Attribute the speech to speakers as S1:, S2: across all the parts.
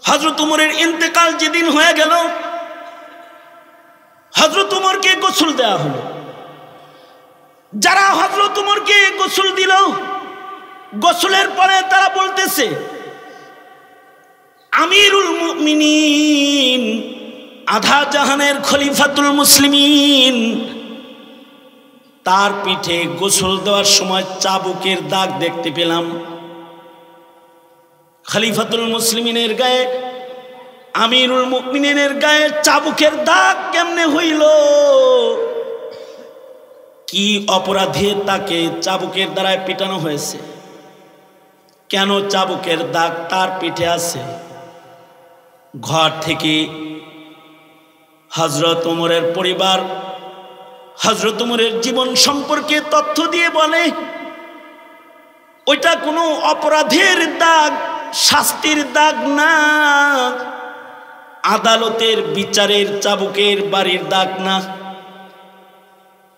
S1: হযরত উমরের ইন্তেকাল যেদিন হয়ে গেল, হযরত উমরকে গোসল দেওয়া হলো। যারা হযরত উমরকে গোসল দিল, গোসলের পরে তারা বলতেছে, আমিরুল মুমিনিন, আধা জাহানের খলিফাতুল মুসলিমিন, তার পিঠে গোসল দেওয়ার সময় চাবুকের দাগ দেখতে পেলাম। খলিফাতুল মুসলিমিনের গায়ে, আমিরুল মুমিনিনের গায়ে চাবুকের দাগ কেমনে হইল? কি অপরাধে তাকে চাবুকের দ্বারা পিটানো হয়েছে? কেন চাবুকের দাগ তার পিঠে আছে? ঘর থেকে হযরত ওমরের পরিবার হযরত ওমরের জীবন সম্পর্কে তথ্য দিয়ে বলে, ওইটা কোনো অপরাধের দাগ, শাস্তির দাগ না, আদালতের বিচারের চাবুকের বাড়ির দাগ না।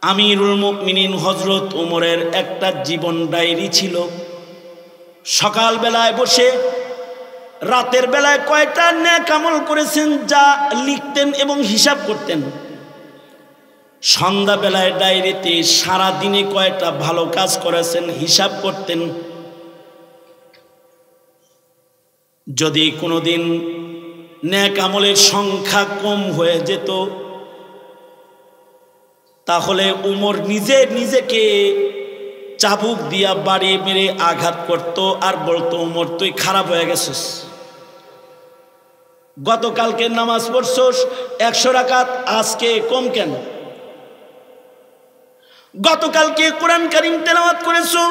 S1: আমিরুল মুমিনিন হযরত ওমরের একটা জীবন ডায়েরি ছিল। সকাল বেলায় বসে রাতের বেলায় কয়টা নেক আমল করেছেন যা লিখতেন এবং হিসাব করতেন। সন্ধ্যা বেলায় ডায়েরিতে সারা দিনে কয়টা ভালো কাজ করেছেন হিসাব করতেন। যদি কোনোদিন নেক আমলের সংখ্যা কম হয়ে যেত, তাহলে উমর নিজেকে চাবুক দিয়া বাড়ি মেরে আঘাত করত আর বলতো, উমর তুই খারাপ হয়ে গেছিস, গতকালকে নামাজ পড়ছস 100 রাকাত, আজকে কম কেন? গতকালকে কোরআন কারীম তেলাওয়াত করেছো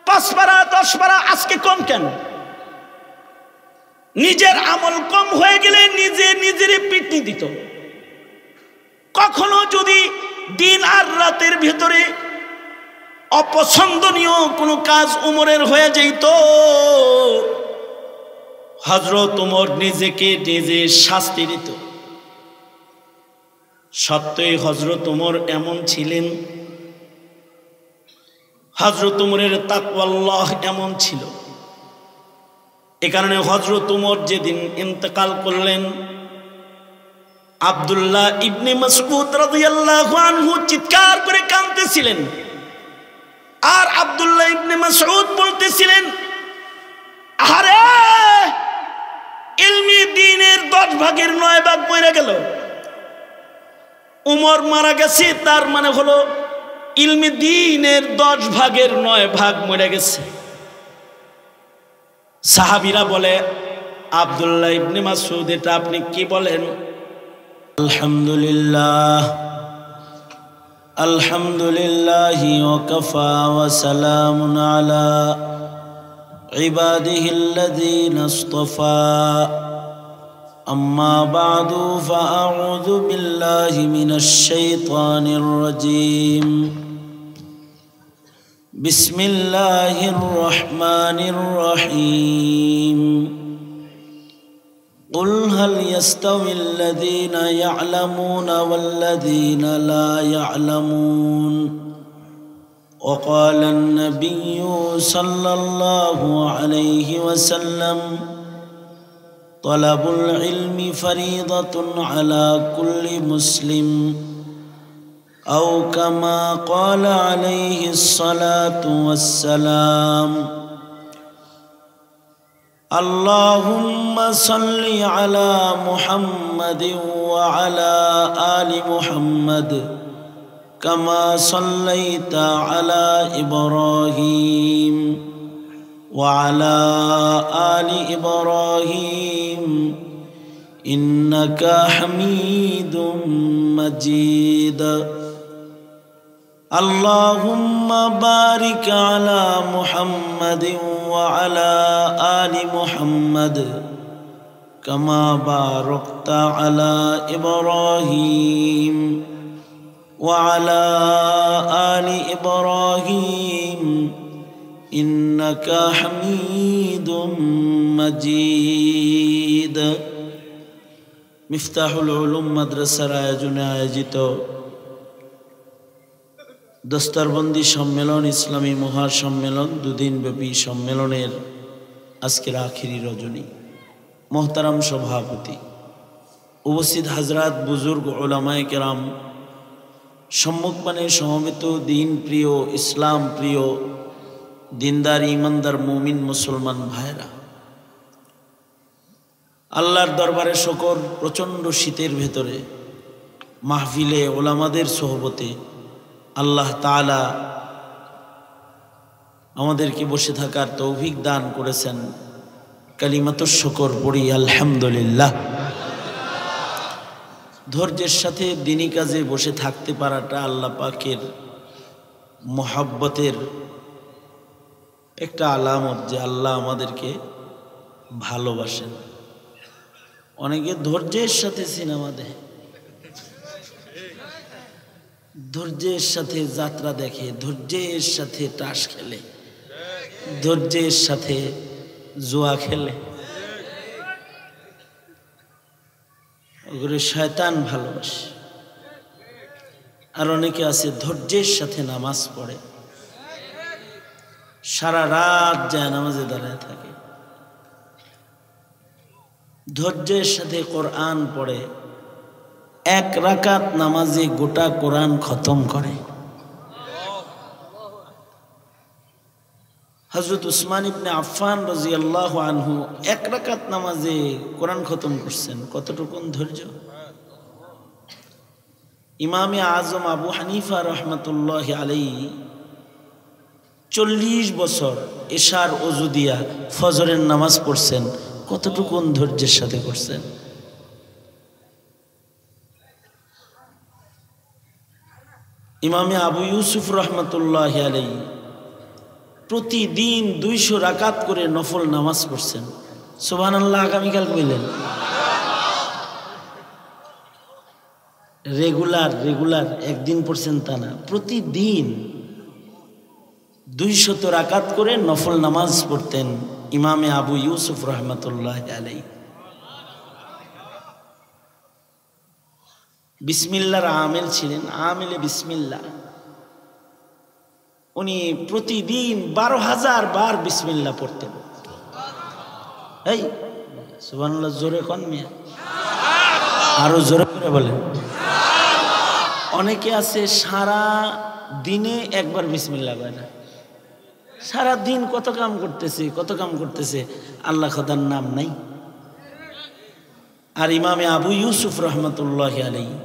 S1: 5 পারা 10 পারা, আজকে কম কেন? নিজের আমল কম হয়ে গেলে নিজেরই পিটনি দিত। কখনো যদি দিন আর রাতের ভেতরে অপছন্দনীয় কোনো কাজ উমরের হয়ে যেত, হযরত উমর নিজেকে নিজে শাস্তি দিত। সত্যই হযরত উমর এমন ছিলেন, হযরত উমরের তাকওয়াল্লাহ এমন ছিল। এ কারণে হযরত উমর যেদিন ইন্তেকাল করলেন, আব্দুল্লাহ ইবনে মাসউদ রাদিয়াল্লাহু আনহু চিৎকার করে কাঁদতেছিলেন। আর আব্দুল্লাহ ইবনে মাসউদ বলতেছিলেন, আরে ইলমি দ্বীনের 10 ভাগের 9 ভাগ মরে গেল। উমর মারা গেছে, তার মানে হলো ইলমি দ্বীনের 10 ভাগের 9 ভাগ মরে গেছে। সাহাবীরা বলে, আব্দুল্লাহ ইবনে মাসউদ এটা আপনি কি বলেন? আলহামদুলিল্লাহ, আলহামদুলিল্লাহি ওয়া কাফা ওয়া সালামুন আলা ইবাদিহিল্লাযীনা ইসতাফা, আম্মা বা'দু ফাআউযু বিল্লাহি মিনাশ শাইতানির রাজীম। বিসমিল্লাহির রহমানির রহিম। قل هل يستوي الذين يعلمون والذين لا يعلمون وقال النبي صلى الله عليه وسلم طلب العلم فريضة على كل مسلم أو كما قال عليه الصلاة والسلام اللهم صل على محمد وعلى آل محمد كما صليت على إبراهيم وعلى آل إبراهيم إنك حميد مجيد اللهم بارك على محمد وعلى آل محمد كما باركت على إبراهيم وعلى آل إبراهيم إنك حميد مجيد মিফতাহুল উলুম মাদ্রাসার আয়োজনে আয়োজিত দস্তরবন্দি সম্মেলন, ইসলামী মহাসম্মেলন, 2 দিনব্যাপী সম্মেলনের আজকের আখিরি রজনী। মোহতারাম সভাপতি, উপস্থিত হাজরাত, বুজুর্গ, উলামায়ে কেরাম, সম্মুখপানে সমবেত দিন প্রিয়, ইসলাম প্রিয়, দিনদার ইমানদার মুমিন মুসলমান ভাইরা, আল্লাহর দরবারে শুকর, প্রচণ্ড শীতের ভেতরে মাহফিলে ওলামাদের সোহবতে আল্লাহ তাআলা আমাদেরকে বসে থাকার তৌফিক দান করেছেন। কালিমাতুশ শুকর পড়ি আলহামদুলিল্লাহ। ধৈর্যের সাথে দিনী কাজে বসে থাকতে পারাটা আল্লাহ পাকের মহব্বতের একটা আলামত যে আল্লাহ আমাদেরকে ভালোবাসেন। অনেকে ধৈর্যের সাথে সিনেমা দেখে, ধৈর্যের সাথে যাত্রা দেখে, ধৈর্যের সাথে তাস খেলে, ধৈর্যের সাথে জুয়া খেলে, ওগুলো শয়তান ভালোবাসে। আর অনেকে আছে ধৈর্যের সাথে নামাজ পড়ে, সারা রাত যায় নামাজে দাঁড়ায় থাকে, ধৈর্যের সাথে কোরআন পড়ে, এক রাকাত নামাজে গোটা কোরআন খতম করে। হযরত উসমান ইবনে আফফান রাদিয়াল্লাহু আনহু এক রাকাত নামাজে কোরআন খতম করছেন। কতটুকুন ধৈর্য! ইমামে আজম আবু হানিফা রহমতুল্লাহি আলাইহি 40 বছর এশার ওযু দিয়া ফজরের নামাজ পড়ছেন। কতটুকুন ধৈর্যের সাথে করছেন! ইমামে আবু ইউসুফ রহমতুল্লাহি আলাইহি প্রতিদিন 200 রাকাত করে নফল নামাজ পড়ছেন। সুবহানাল্লাহ। আগামীকাল কইলেন রেগুলার একদিন পড়ছেন তা না, প্রতিদিন 200 রাকাত করে নফল নামাজ পড়তেন ইমামে আবু ইউসুফ রহমতুল্লাহি আলাইহি। বিসমিল্লাহর আমিল ছিলেন, আমিলে বিসমিল্লাহ। উনি প্রতিদিন 12,000 বার বিসমিল্লাহ পড়তেন। এই সুবহানাল্লাহ জোরে কোন মিয়া, আরো জোরে করে বলেন। অনেকে আছে সারা দিনে একবার বিসমিল্লাহ কয় না, সারা দিন কত কাম করতেছে, আল্লাহ খোদার নাম নাই। আর ইমামে আবু ইউসুফ রহমতুল্লাহি আলাইহি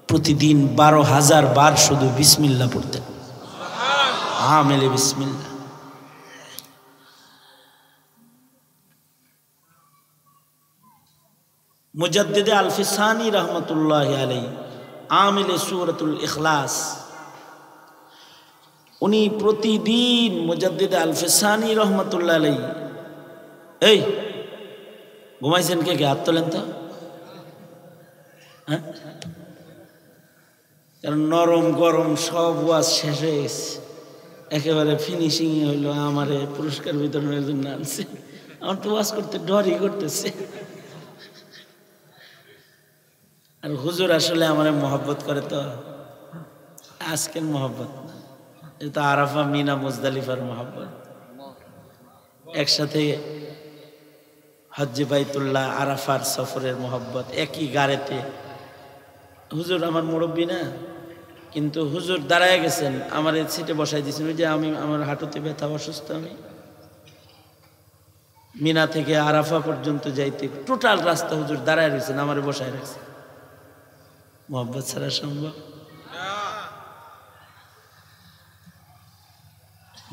S1: প্রতিদিন 12,000 বার শুধু বিসমিল্লাহ পড়তেন, আমিলে বিসমিল্লাহ। মুজাদ্দিদে আল-ফিসানি রহমতুল্লাহি আলাইহি আমিলে সূরাতুল ইখলাস, উনি প্রতিদিন মুজাদ্দিদে আল-ফিসানি রহমতুল্লাহি আলাইহি, এই ঘুমাইছেন কে হাত তোলেন তো, হ্যাঁ? কারণ নরম গরম সব ওয়াজ শেষ হয়ে গেছে, একেবারে ফিনিশিং হইলো। আমারে পুরস্কার বিতরণের জন্য আনছে, আমার তো ওয়াজ করতে ডরই করতেছে। আর হুজুর আসলে আমার মহব্বত করে, তো আজকের মহব্বত না, এটা আরাফা মিনা মুজদালিফার মহব্বত। একসাথে হজ্জে বাইতুল্লাহ আরাফার সফরের মহব্বত, একই গাড়িতে। হুজুর আমার মুরব্বী না, কিন্তু হুজুর দাঁড়ায় গেছেন, আমার এই সিটে বসাই দিয়েছেন। ওই যে আমার হাঁটুতে ব্যথা, অসুস্থ, আমি মিনা থেকে আরাফা পর্যন্ত যাইতে টোটাল রাস্তা হুজুর দাঁড়ায় রয়েছেন, আমার বসায় রাখছেন। মহব্বত ছাড়া সম্ভব?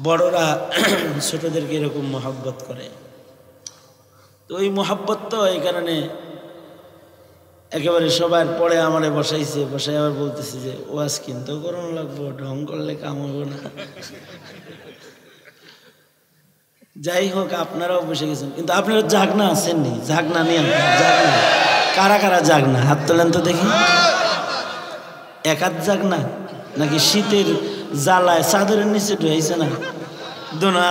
S1: বড়রা ছোটদেরকে এরকম মহব্বত করে, তো ওই মহব্বত তো এই কারণে একেবারে সবার পরে আমারে বসাই আবার বলতেছে যে ওয়াজ কিন্তু করুন লাগবো, ঢং করলে কাম হবো না। যাই হোক, আপনারাও বসে গেছেন, কিন্তু আপনারা জাগনা আছেননি, জাগনা নিয়ে জাগনা কারা কারা জাগনা হাত তোলেন তো দেখি। একাত জাগনা নাকি শীতের জ্বালায় চাদরের নিচে ঢুকাইছে না? দোনা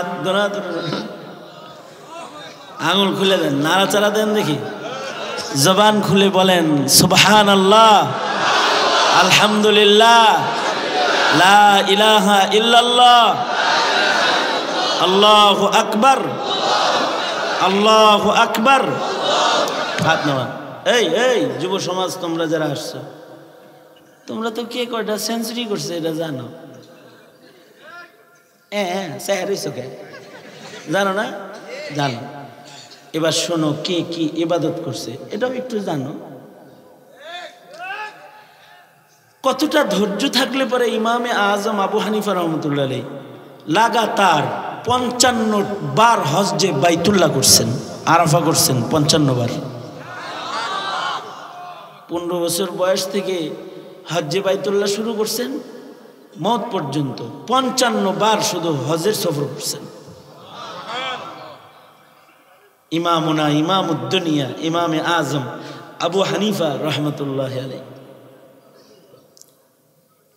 S1: আঙুল খুলে দেন, নাড়াচাড়া দেন দেখি, জবান খুলে বলেন সুবহানাল্লাহ, আলহামদুলিল্লাহ, লা ইলাহা ইল্লাল্লাহ, আল্লাহু আকবার। আল্লাহু আকবার। হাত নামান। এই এই যুব সমাজ তোমরা যারা আসছো, তোমরা তো কে কয়টা সেঞ্চুরি করছে এটা জানো? জানো না? জানো। এবার শোনো কে কি ইবাদত করছে এটাও একটু জানো। কতটা ধৈর্য থাকলে পরে ইমামে আজম আবু হানিফা রহমতুল্লাহ আলাইহি লাগাতার 55 বার হজ্জে বাইতুল্লাহ করছেন, আরাফা করছেন 55 বার। 15 বছর বয়স থেকে হজ্জে বাইতুল্লাহ শুরু করছেন, মওত পর্যন্ত 55 বার শুধু হজের সফর করছেন। ইমামুনা ইমামুদ্দুনিয়া ইমামে আজম আবু হানিফা রহমতুল্লাহ আলাইহি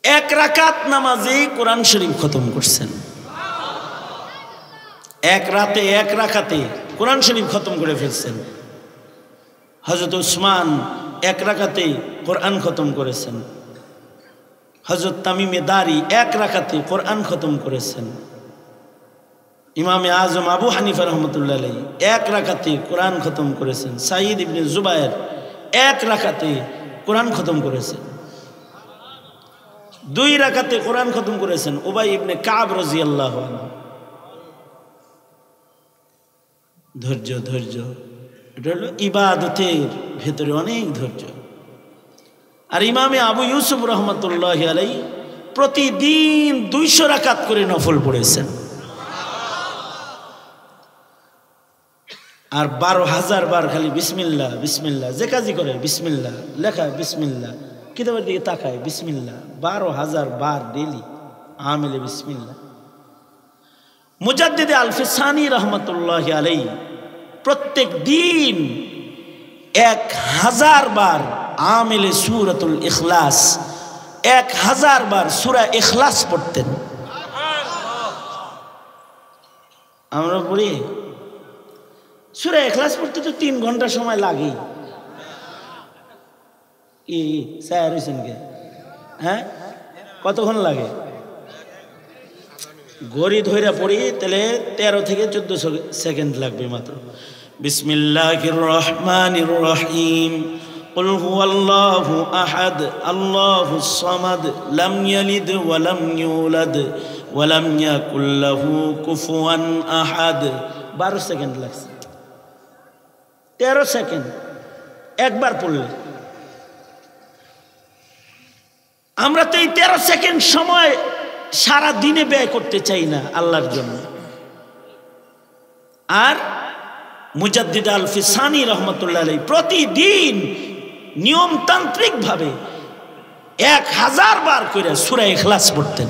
S1: এক রাকাত নামাজে কোরআন শরীফ খতম করছেন। এক রাতে এক রাকাতে কোরআন শরীফ খতম করে ফেলছেন। হযরত উসমান এক রাকাতে কোরআন খতম করেছেন। হযরত তামিমে দারি এক রাকাতে কোরআন খতম করেছেন। ইমামে আজম আবু হানিফা রহমতুল্লাহ আলাইহি এক রাকাতে কোরআন খতম করেছেন। সাঈদ ইবনে জুবায়ের এক রাকাতে কোরআন খতম করেছেন। 2 রাকাতে কোরআন খতম করেছেন উবাই ইবনে কাব রাদিয়াল্লাহু আনহু। ধৈর্য ধৈর্য, এটা হলো ইবাদতের ভেতরে অনেক ধৈর্য। আর ইমামে আবু ইউসুফ রহমতুল্লাহ আলাইহি প্রতিদিন 200 রাকাত করে নফল পড়েছেন। আর 12,000 বার খালি বিসমিল্লাহ বিসমিল্লাহ, যে কাজই করে বিসমিল্লাহ লেখা, বিসমিল্লাহ কিতাবের দিকে তাকায় বিসমিল্লাহ, 12,000 বার ডেলি আমেলে বিসমিল্লাহ। মুজাদ্দিদে আল-ফিসানি রহমতুল্লাহ আলাইহি প্রত্যেক দিন 1000 বার আমেলে সূরাতুল ইখলাস, 1000 বার সূরা ইখলাস পড়তেন। আমরা পড়ি সূরা ইখলাস পড়তে তো 3 ঘন্টা সময় লাগে। কি স্যার হইছেন কে? হ্যাঁ, কতক্ষণ লাগে? ঘড়ি ধইরা পড়ি তাহলে 13 থেকে 14 সেকেন্ড লাগবে মাত্র। বিসমিল্লাহির রহমানির রহিম। কুল হুয়াল্লাহু আহাদ আল্লাহুস সামাদ লাম ইয়ালিদ ওয়া লাম ইউলাদ ওয়া লাম ইয়াকুল লাহু কুফুয়ান আহাদ। 12 সেকেন্ড লাগছে। 13 সেকেন্ড একবার পড়লে। আমরা তো এই 13 সেকেন্ড সময় সারা দিনে ব্যয় করতে চাই না আল্লাহর জন্য। আর মুজাদ্দিদ আল-ফিসানি রহমতুল্লাহ আলাইহি প্রতিদিন নিয়মতান্ত্রিক ভাবে 1000 বার করে সূরা ইখলাস পড়তেন।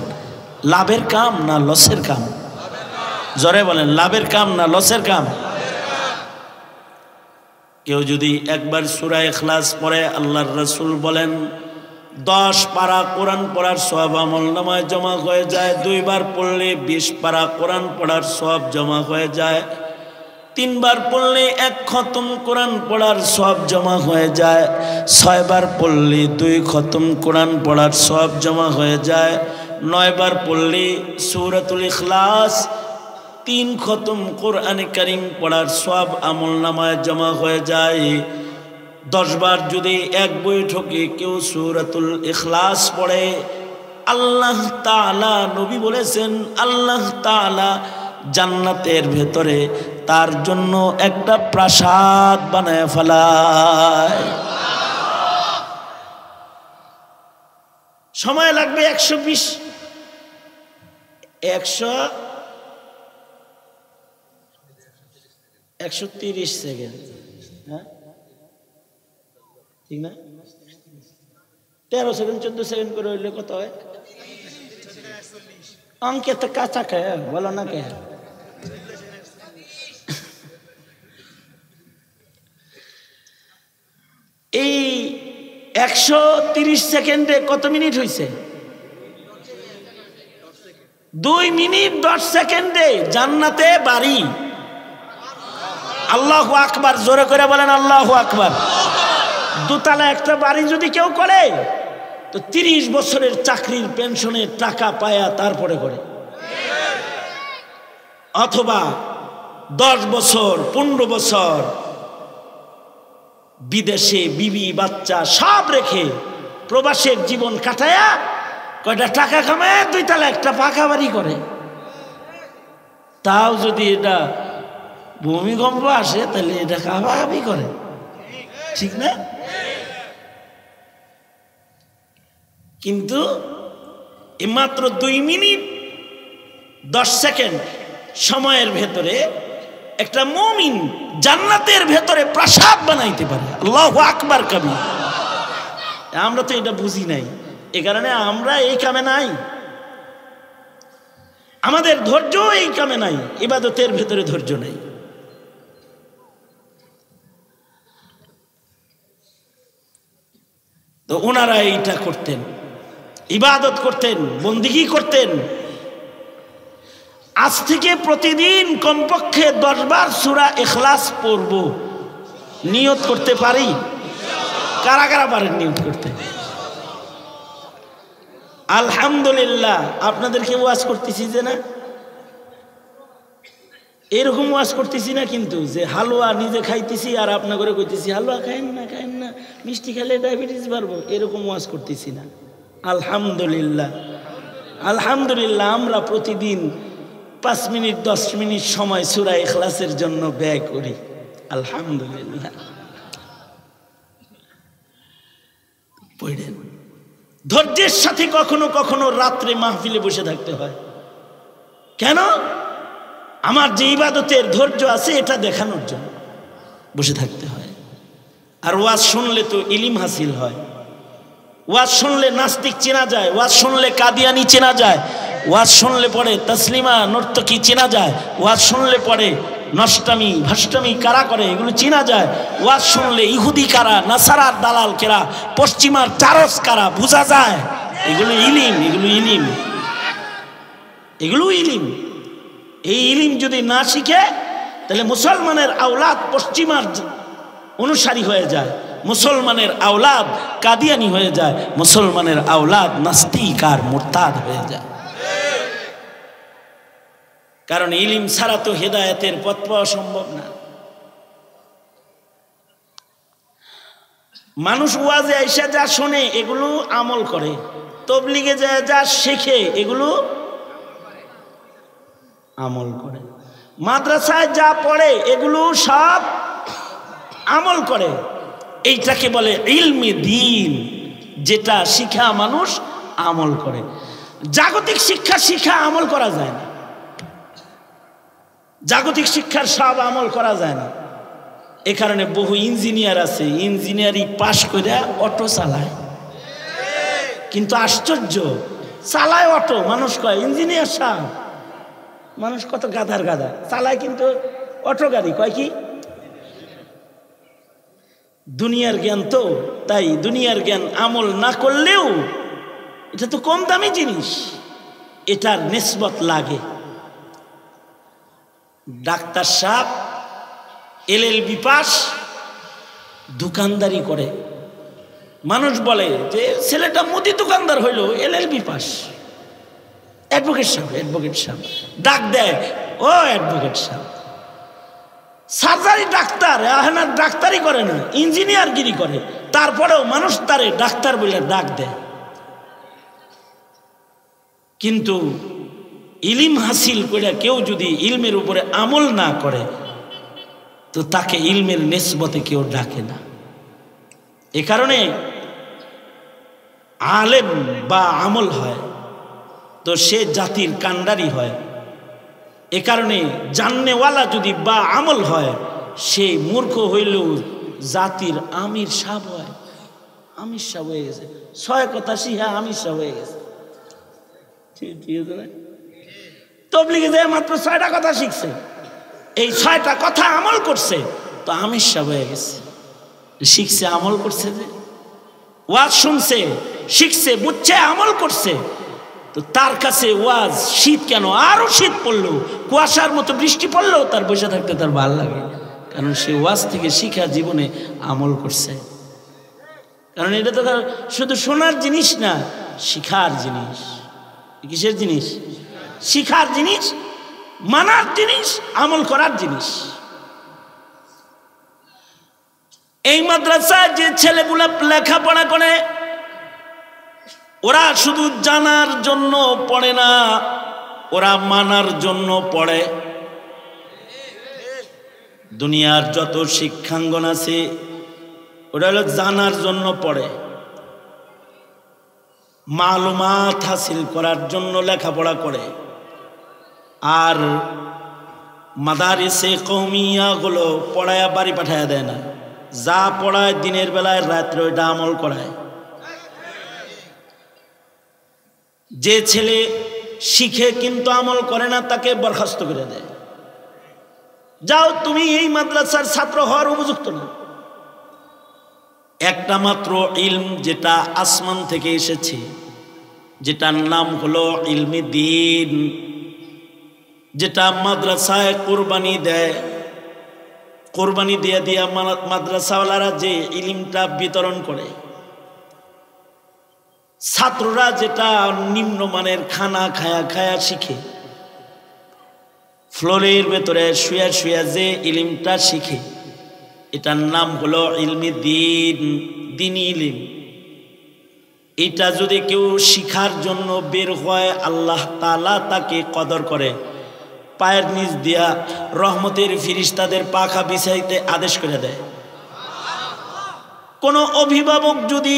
S1: লাভের কাম না লসের কাম? জোরে বলেন, লাভের কাম না লসের কাম? কেউ যদি একবার সূরা ইখলাস পড়ে, আল্লাহর রাসূল বলেন 10 পারা কোরআন পড়ার সওয়াব আমলনামায় জমা হয়ে যায়। 2 বার পড়লে 20 পারা কোরআন পড়ার সওয়াব জমা হয়ে যায়। 3 বার পড়লে 1 খতম কোরআন পড়ার সওয়াব জমা হয়ে যায়। 6 বার পড়লে 2 খতম কোরআন পড়ার সওয়াব জমা হয়ে যায়। 9 বার পড়লে সূরাতুল ইখলাস 3 খতম কোরআনে কারীম পড়ার সওয়াব আমলনামায় জমা হয়ে যায়। 10 বার যদি এক বৈঠকে কেউ সূরাতুল ইখলাস পড়ে, আল্লাহ তাআলা, নবী বলেছেন আল্লাহ তাআলা জান্নাতের ভেতরে তার জন্য একটা প্রাসাদ বানায় ফেলায়। সময় লাগবে 130 সেকেন্ড। হ্যাঁ ঠিক না? 13 সেকেন্ড 14 সেকেন্ড করে হইলে কত হয়? অঙ্কে তো কাঁচা খায়, বলো না কে? এই 130 সেকেন্ডে কত মিনিট হয়েছে? 2 মিনিট 10 সেকেন্ডে জান্নাতে বাড়ি। আল্লাহু আকবার, জোরে করে বলেন আল্লাহু আকবার। দোতলা একটা বাড়ি যদি কেউ করে তো 30 বছরের চাকরির পেনশনের টাকা পায়া তারপরে করে। অথবা 10 বছর 15 বছর বিদেশে বিবি বাচ্চা সব রেখে প্রবাসের জীবন কাটায়া কয়টা টাকা কামায় 2 তলা একটা পাকা বাড়ি করে। তাও যদি এটা ভূমিকম্প আসে তাহলে এটা কাবাবি করে, ঠিক না? কিন্তু মাত্র 2 মিনিট 10 সেকেন্ড সময়ের ভেতরে একটা মুমিন জান্নাতের ভেতরে প্রাসাদ বানাইতে পারে। আল্লাহু আকবার কবীর। আমরা তো এটা বুঝি নাই, এ কারণে আমরা এই কামে নাই, আমাদের ধৈর্য এই কামে নাই, ইবাদতের ভেতরে ধৈর্য নাই। তো ওনারা এইটা করতেন, ইবাদত করতেন, বন্দিগি করতেন। আজ থেকে প্রতিদিন কমপক্ষে 10 বার সূরা ইখলাস পড়ব, নিয়ত করতে পারি? কারা কারা পারেন নিয়ত করতে? আলহামদুলিল্লাহ। আপনাদেরকে ওয়াজ করতেছি যে না, এরকম ওয়াজ করতেছি না কিন্তু যে হালুয়া নিজে খাইতেছি আর আপনার করে কইতেছি হালুয়া খাইন না খাইন না, মিষ্টি খেলে ডায়াবেটিস বাড়বো, এরকম ওয়াজ করতেছি না। আলহামদুলিল্লাহ, আলহামদুলিল্লাহ। আমরা প্রতিদিন 5 মিনিট 10 মিনিট সময় সূরা ইখলাসের জন্য ব্যয় করি, আলহামদুলিল্লাহ। পড়েন। ধৈর্যের সাথে কখনো কখনো রাত্রে মাহফিলে বসে থাকতে হয়। কেন? আমার যে ইবাদতের ধৈর্য আছে এটা দেখানোর জন্য বসে থাকতে হয়। আর ওয়াজ শুনলে তো ইলম হাসিল হয়, ওয়াজ শুনলে নাস্তিক চেনা যায়, ওয়াজ শুনলে কাদিয়ানি চেনা যায়, ওয়াজ শুনলে পরে তসলিমা নর্তকী চেনা যায়, ওয়াজ শুনলে পরে নষ্টামি ভাষ্টামি কারা করে এগুলো চেনা যায়, ওয়াজ শুনলে ইহুদি কারা, নাসারার দালাল কেরা, পশ্চিমার চারস কারা বোঝা যায়। এগুলো ইলিম, এগুলো ইলিম, এগুলো ইলিম। এই ইলিম যদি না শিখে তাহলে মুসলমানের আওলাদ পশ্চিমার অনুসারী হয়ে যায়, মুসলমানের আওলাদ কাদিয়ানি হয়ে যায়, মুসলমানের আওলাদ নাস্তিক আর মুরতাদ হয়ে যায়। কারণ ইলিম ছাড়া তো হেদায়েতের পথ পাওয়া সম্ভব না। মানুষ ওয়াজে আইসা যা শোনে এগুলো আমল করে, তবলিগে যায় যা শেখে এগুলো আমল করে, মাদ্রাসায় যা পড়ে এগুলো সব আমল করে। এইটাকে বলে ইলমে দ্বীন, যেটা শিখা মানুষ আমল করে। জাগতিক শিক্ষা শিখা আমল করা যায় না, জাগতিক শিক্ষার সব আমল করা যায় না। এ কারণে বহু ইঞ্জিনিয়ার আছে, ইঞ্জিনিয়ারিং পাশ করে অটো চালায়, কিন্তু আশ্চর্য চালায় অটো, মানুষ কয় ইঞ্জিনিয়ার সাহেব, মানুষ কত গাধার গাধা চালায়, কিন্তু অটো গাড়ি কয় কি দুনিয়ার জ্ঞান। তো তাই দুনিয়ার জ্ঞান আমল না করলেও এটা তো কম দামি জিনিস, এটার নিসবত লাগে। ডাক্তার সাহেব এলএলবি পাস, দোকানদারি করে, মানুষ বলে যে ছেলেটা মুদি দোকানদার হইল, এলএলবি পাস। অ্যাডভোকেট সাহেব, অ্যাডভোকেট সাহেব ডাক দেয়, ও অ্যাডভোকেট সাহেব। সার্জারি ডাক্তার, এখন আর ডাক্তারি করে না, ইঞ্জিনিয়ারগিরি করে, তারপরেও মানুষ তারে ডাক্তার বলে ডাক দেয়। কিন্তু ইলম হাসিল করে কেউ যদি ইলমের উপরে আমল না করে তো তাকে ইলমের নিসবতে কেউ ডাকে না। এ কারণে আলেম বা আমল হয় তো সে জাতির কান্ডারি হয়। এ কারণে জাননেওয়ালা যদি বা আমল হয় সে মূর্খ হইলেও জাতির আমির সাহেব হয়। আমির সাহেব হয়ে গেছে, 6 কথা শিখা আমির সাহেব হয়ে গেছে। ঠিক আছে না? তবলিগে যায় মাত্র 6টা কথা শিখছে, এই 6টা কথা আমল করছে তো আমির সাহেব হয়ে গেছে। শিখছে, আমল করছে, যে ওয়াজ শুনছে, শিখছে, বুঝছে, আমল করছে, তো তার কাছে ওয়াজ শীত কেন, আরো শীত পড়লো, কুয়াশার মতো বৃষ্টি পড়লেও তার বসে থাকতে তার ভালো লাগে, কারণ সে ওয়াজ থেকে শিখা জীবনে আমল করছে। কারণ এটা তো শুধু শোনার জিনিস না, শিখার জিনিস। কিসের জিনিস? শিখার জিনিস। মানার জিনিস, আমল করার জিনিস। এই মাদ্রাসায় যে ছেলেগুলা লেখাপড়া করে ওরা শুধু জানার জন্য পড়ে না, ওরা মানার জন্য পড়ে। দুনিয়ার যত শিক্ষাঙ্গন আছে ওরা হলো জানার জন্য পড়ে, মালুমাত হাসিল করার জন্য লেখাপড়া করে। আর মাদারিসে কওমিয়া গুলো পড়ায়া বাড়ি পাঠায়া দেয় না, যা পড়ায় দিনের বেলায় রাত্রে ওইটা আমল করায়। যে ছেলে শিখে কিন্তু আমল করে না তাকে বরখাস্ত করে দেয়, যাও তুমি এই মাদ্রাসার ছাত্র হওয়ার উপযুক্ত না। একটা মাত্র ইলম যেটা আসমান থেকে এসেছে, যেটার নাম হলো ইলমে দ্বীন, যেটা মাদ্রাসায় কোরবানি দেয়, কোরবানি দিয়ে দিয়া মাদ্রাসাওয়ালারা যে ইলমটা বিতরণ করে, ছাত্ররা যেটা নিম্নমানের খানা খায়া খায়া শিখে, ফ্লোরের ভেতরে শুয়া শুয়া যে ইলমটা শিখে, এটার নাম হলো ইলমে দ্বীন, দ্বীনি ইলম। এটা যদি কেউ শিখার জন্য বের হয়, আল্লাহ তাআলা তাকে কদর করে, পায়ের নিচ দিয়া রহমতের ফিরিস্তাদের পাখা বিছাইতে আদেশ করে দেয়। কোন অভিভাবক যদি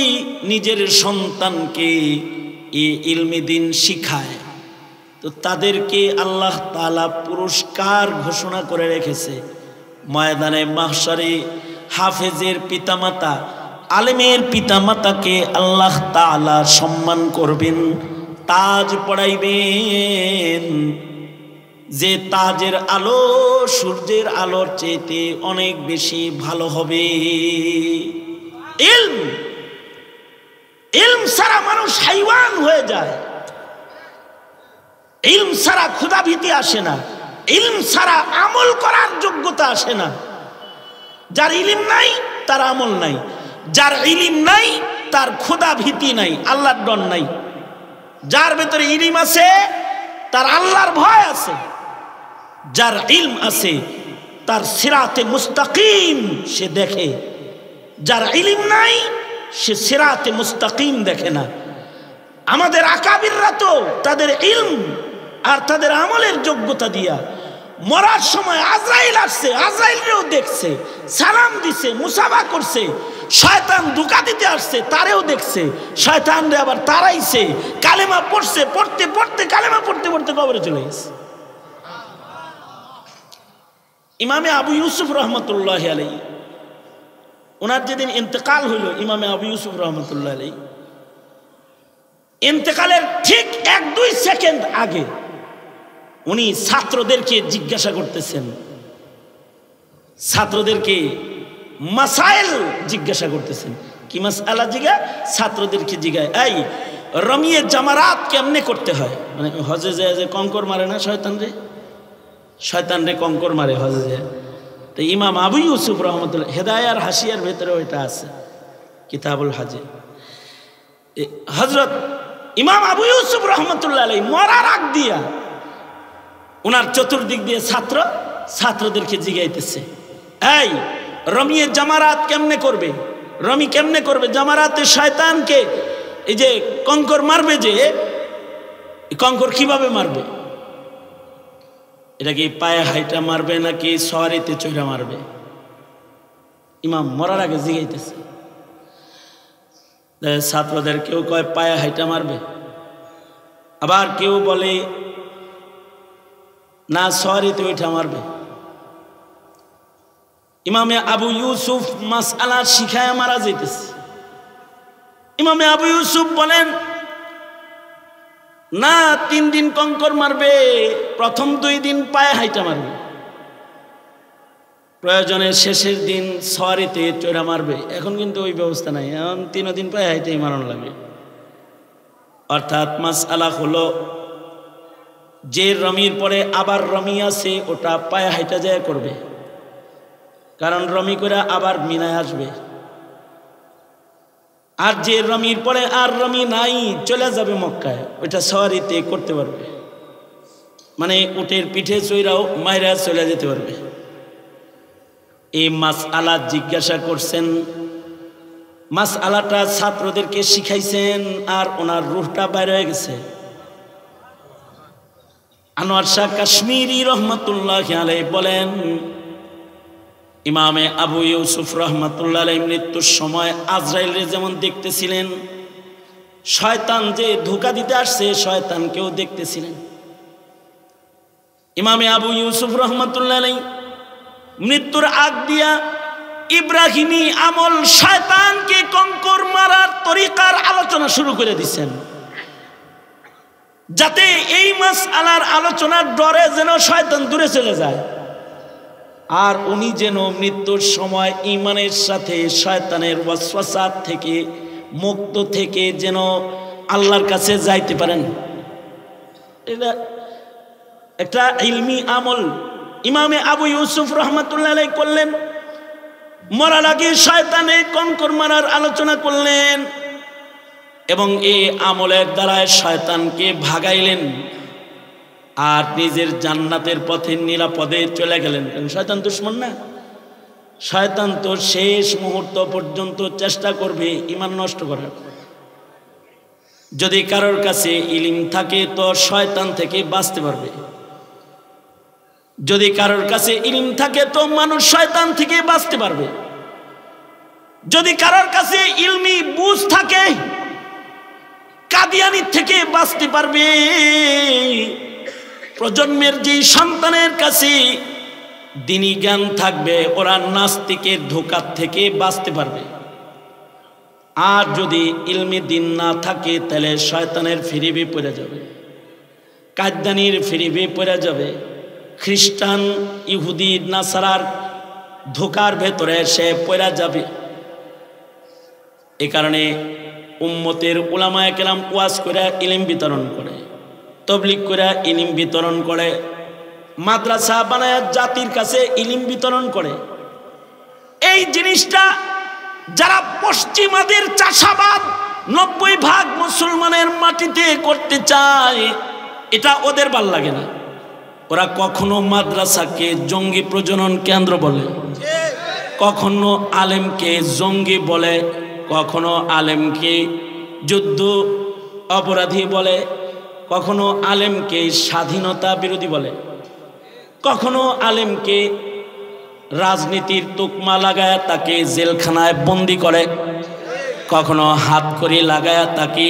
S1: নিজের সন্তানকে এই ইলমে দ্বীন শিখায় তো তাদেরকে আল্লাহ তাআলা পুরস্কার ঘোষণা করে রেখেছে। ময়দানে মাহশারে হাফেজের পিতামাতা, আলেমের পিতামাতাকে আল্লাহ তাআলা সম্মান করবেন, তাজ পড়াইবেন, যে তাজের আলো সূর্যের আলোর চেয়ে অনেক বেশি ভালো হবে। ইলম, ইলম ছাড়া মানুষ হাইওয়ান হয়ে যায়, ইলম ছাড়া ক্ষুধাভীতি আসে না, ইলম ছাড়া আমল করার যোগ্যতা আসে না। যার ইলম নাই তার আমল নাই, যার ইলম নাই তার ক্ষুধাভীতি নাই, আল্লাহর ডর নাই। যার ভেতরে ইলম আছে তার আল্লাহর ভয় আছে, যার ইলম আছে তার সিরাতে মুস্তাকিম সে দেখে, যার ইলম নাই সে সিরাতে মুস্তাকিম দেখে না। আমাদের আকাবিররা তো তাদের ইলম আর তাদের আমলের যোগ্যতা দিয়া মরার সময় আজরাইল আসছে, আজরাইলরেও দেখছে, সালাম দিছে, মুসাফা করছে। শয়তান ধোঁকা দিতে আসছে, তারেও দেখছে, শয়তানরে আবার তাড়াইছে, কালেমা পড়ছে, পড়তে পড়তে কালেমা পড়তে পড়তে কবরে চলে গেছে। ইমামে আবু ইউসুফ রহমতুল্লাহ আলাইহি, ওনার যেদিন ইন্তেকাল হইল, ইমামে আবু ইউসুফ রহমতুল্লাহ আলাইহি ইন্তেকালের ঠিক 1-2 সেকেন্ড আগে উনি ছাত্রদেরকে জিজ্ঞাসা করতেছেন, ছাত্রদেরকে মাসাইল জিজ্ঞাসা করতেছেন। কি মাসআলা জিজ্ঞা? ছাত্রদেরকে জিজ্ঞায়, এই রমিয়ে জামারাত কেমনে করতে হয়? মানে হজে যায় যে কঙ্কর মারে না শয়তান রে, শয়তান রে কঙ্কর মারে হজে যায়। তো ইমাম আবু ইউসুফ রহমতুল্লাহ, হেদায়ার হাসিয়ার ভেতরে ওইটা আছে কিতাবুল হাজে। হজরত ইমাম আবু ইউসুফ রহমতুল্লাহ আলাইহি মরার আগ দিয়া ওনার চতুর্দিক দিয়ে ছাত্রদেরকে জিগাইতেছে, এই রমিয়ে জামারাত কেমনে করবে? রমি কেমনে করবে? জামারাতে শয়তানকে এই যে কঙ্কর মারবে, যে কঙ্কর কিভাবে মারবে? এটা কি পায়ে হাইটা মারবে নাকি সওয়ারিতে চড়া মারবে? ইমাম মরার আগে জিগাইতেছে। ছাত্রদের কেউ কয় পায়ে হাইটা মারবে, আবার কেউ বলে না সওয়ারিতে ওইটা মারবে। ইমামে আবু ইউসুফ মাসআলা শিখায় মারা যাইতেছে। ইমামে আবু ইউসুফ বলেন, না 3 দিন কঙ্কর মারবে, প্রথম 2 দিন পায়ে হাইটা মারবে, প্রয়োজনে শেষের দিন সওয়ারিতে চড়া মারবে। এখন কিন্তু ওই ব্যবস্থা নাই, এখন 3 দিন পায়ে হাইটাই মারানো লাগে। অর্থাৎ মাসআলা হলো যে রমির পরে আবার রমি আছে ওটা পায়ে হাইটা যায় করবে, কারণ রমি করে আবার মিনায় আসবে। আর যে রমির পরে আর রমি নাই, চলে যাবে মক্কায়, ওইটা সওয়ারিতে করতে পারবে। মানে উটের পিঠে চইরাও মাইরা চলে যেতে পারবে। এই মাসআলা জিজ্ঞাসা করছেন, মাসআলাটা ছাত্রদেরকে শিখাইছেন, আর ওনার রূহটা বাইরে হয়ে গেছে। আনোয়ার শাহ কাশ্মীরি রহমতুল্লাহ আলাইহি বলেন, ইমামে আবু ইউসুফ রহমতুল্লাহ আলাইহি মৃত্যুর সময় আজরাইলরে যেমন দেখতেছিলেন, শয়তান যে ধোঁকা দিতে আসছে শয়তানকেও দেখতেছিলেন। ইমামে আবু ইউসুফ রহমতুল্লাহ আলাইহি মৃত্যুর আগ দিয়া ইব্রাহিমী আমল শয়তানকে কঙ্কর মারার তরিকার আলোচনা শুরু করে দিচ্ছেন, যাতে এই মাসআলার আলোচনার ডরে যেন শয়তান দূরে চলে যায়, আর উনি যেন মৃত্যুর সময় ঈমানের সাথে শয়তানের ওয়াসওয়াসা থেকে মুক্ত থেকে যেন আল্লাহর কাছে যাইতে পারেন। এটা একটা ইলমি আমল ইমামে আবু ইউসুফ রহমতুল্লাহ আলাইহি করলেন। মরার আগে শয়তানের কঙ্কর মারার আলোচনা করলেন এবং এই আমলের দ্বারা শয়তানকে ভাগাইলেন, আর নিজের জান্নাতের পথে নিরাপদে চলে গেলেন। কারণ শয়তান দুশমন না, শয়তান তো শেষ মুহূর্ত পর্যন্ত চেষ্টা করবে ঈমান নষ্ট করার। যদি কারোর কাছে ইলম থাকে তো শয়তান থেকে বাঁচতে পারবে, যদি কারোর কাছে ইলম থাকে তো মানুষ শয়তান থেকে বাঁচতে পারবে। যদি কারোর কাছে ইলমি বুঝ থাকে কাদিয়ানি থেকে বাঁচতে পারবে। প্রজন্মের যে সন্তানের কাছে দ্বীনি জ্ঞান থাকবে ওরা নাস্তিকের ধোঁকা থেকে বাঁচতে পারবে। আর যদি ইলমি দিন না থাকে তাহলে শয়তানের ফিরিবে পড়ে যাবে, কাদ্দানির ফিরিবে পড়ে যাবে, খ্রিস্টান ইহুদি নাসারার ধোঁকার ভেতরে সে পড়ে যাবে। এই কারণে উম্মতের উলামায়ে কেরাম ওয়াজ করে ইলম বিতরণ করে, তবলিগ করে ইলম বিতরণ করে, মাদ্রাসা বানায় জাতির কাছে ইলম বিতরণ করে। এই জিনিসটা যারা পশ্চিমাদের চাষাবাদ 90% মুসলমানের মাটিতে করতে চায়, এটা ওদের ভাল লাগে না। ওরা কখনো মাদ্রাসাকে জঙ্গি প্রজনন কেন্দ্র বলে, কখনো আলেমকে জঙ্গি বলে, কখনো আলেমকে যুদ্ধ অপরাধী বলে, কখনো আলেমকে স্বাধীনতা বিরোধী বলে, কখনো আলেমকে রাজনীতির তুকমা লাগায় তাকে জেলখানায় বন্দি করে, কখনো হাত করি লাগায় তাকে